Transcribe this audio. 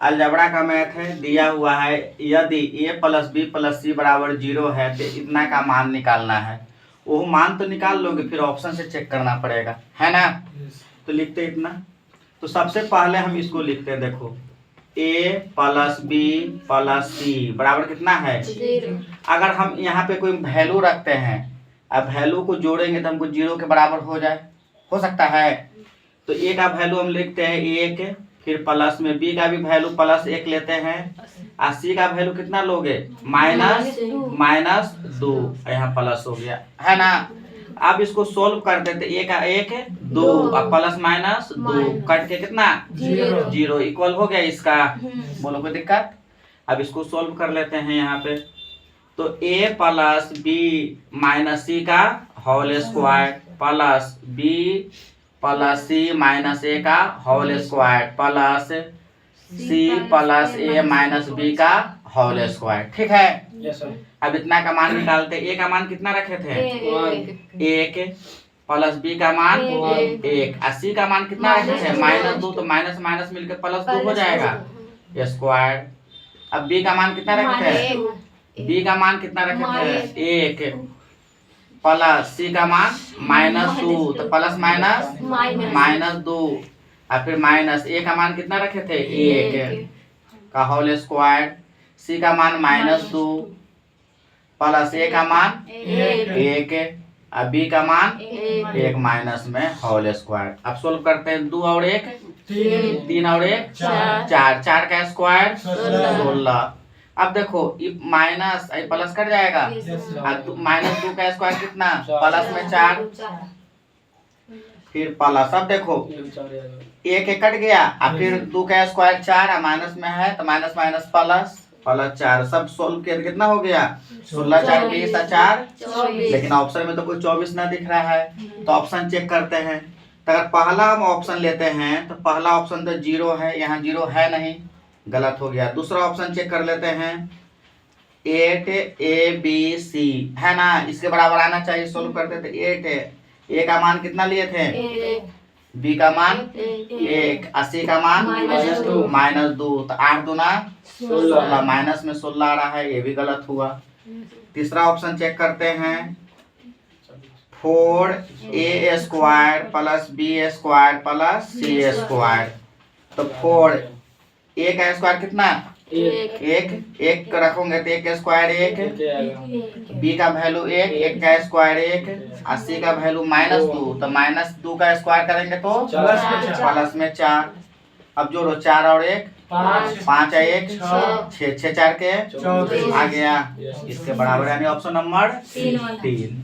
अलजबड़ा का मैथ है, दिया हुआ है यदि a प्लस बी प्लस सी बराबर 0 है तो इतना का मान निकालना है। वो मान तो निकाल लोगे, फिर ऑप्शन से चेक करना पड़ेगा, है ना। तो लिखते इतना। तो सबसे पहले हम इसको लिखते हैं, देखो a प्लस बी प्लस सी बराबर कितना है 0। अगर हम यहाँ पे कोई वैल्यू रखते हैं, अब वैल्यू को जोड़ेंगे तो हमको 0 के बराबर हो जाए, हो सकता है। तो a का वैल्यू हम लिखते हैं 1, फिर प्लस में b का भी वैल्यू प्लस 1 लेते हैं, और c का वैल्यू कितना लोगे -2, यहाँ प्लस हो गया, है ना। अब इसको सोल्व कर देते, a का 1 2 और प्लस माइनस 2 कट के कितना 0 इक्वल हो गया इसका। बोलो कोई दिक्कत। अब इसको सोल्व कर लेते हैं यहाँ पे। तो a plus B minus C का whole square plus B plus C minus A का whole square plus C plus A minus B का होल स्क्वायर, ठीक है। अब इतना का मान निकालते। a का मान कितना रखे थे 1 प्लस बी का मान 1 और सी का मान कितना रखे थे -2, तो माइनस माइनस मिलकर प्लस 2 हो जाएगा स्क्वायर। अब b का मान कितना रखे थे, b का मान कितना रखे थे 1 प्लस सी का मान -2, तो प्लस माइनस 2 और फिर माइनस a का मान कितना रखे थे 1 का होल स्क्वायर, सी का मान -2 प्लस a का मान 1 और b का मान 1 माइनस में होल स्क्वायर। अब सोल्व करते हैं, 2 और 1 3 और 1 4, 4 का स्क्वायर 16। अब देखो माइनस प्लस कर जाएगा, -2 का स्क्वायर कितना प्लस में 4 फिर प्लस। अब देखो 1 कट गया और फिर 2 का स्क्वायर 4 और माइनस में है तो माइनस माइनस प्लस 4, सब सोल्व किया कितना हो गया 16 4 20 और 4 लेकिन ऑप्शन में तो कोई 24 ना दिख रहा है, तो ऑप्शन चेक करते हैं। तो अगर पहला हम ऑप्शन लेते हैं तो पहला ऑप्शन तो 0 है, यहाँ 0 है नहीं, गलत हो गया। दूसरा ऑप्शन चेक कर लेते हैं 8abc, है ना, इसके बराबर आना चाहिए। सोल्व करते थे 8 a का मान कितना लिए थे b का मान 1 80 का मान -2, तो 8 दूना 16, माइनस में 16 आ रहा है, ये भी गलत हुआ। तीसरा ऑप्शन चेक करते हैं 4a square plus b square plus c square. तो 4a का स्क्वायर कितना 1 रखोगे तो 1 का स्क्वायर 1, b का वैल्यू 1 का स्क्वायर 1 और c का वैल्यू -2, तो -2 का स्क्वायर करेंगे तो प्लस में 4। अब जोड़ो 4 और 1 5 और 1 6 6 4 के आ गया, इसके बराबर यानी ऑप्शन नंबर 3।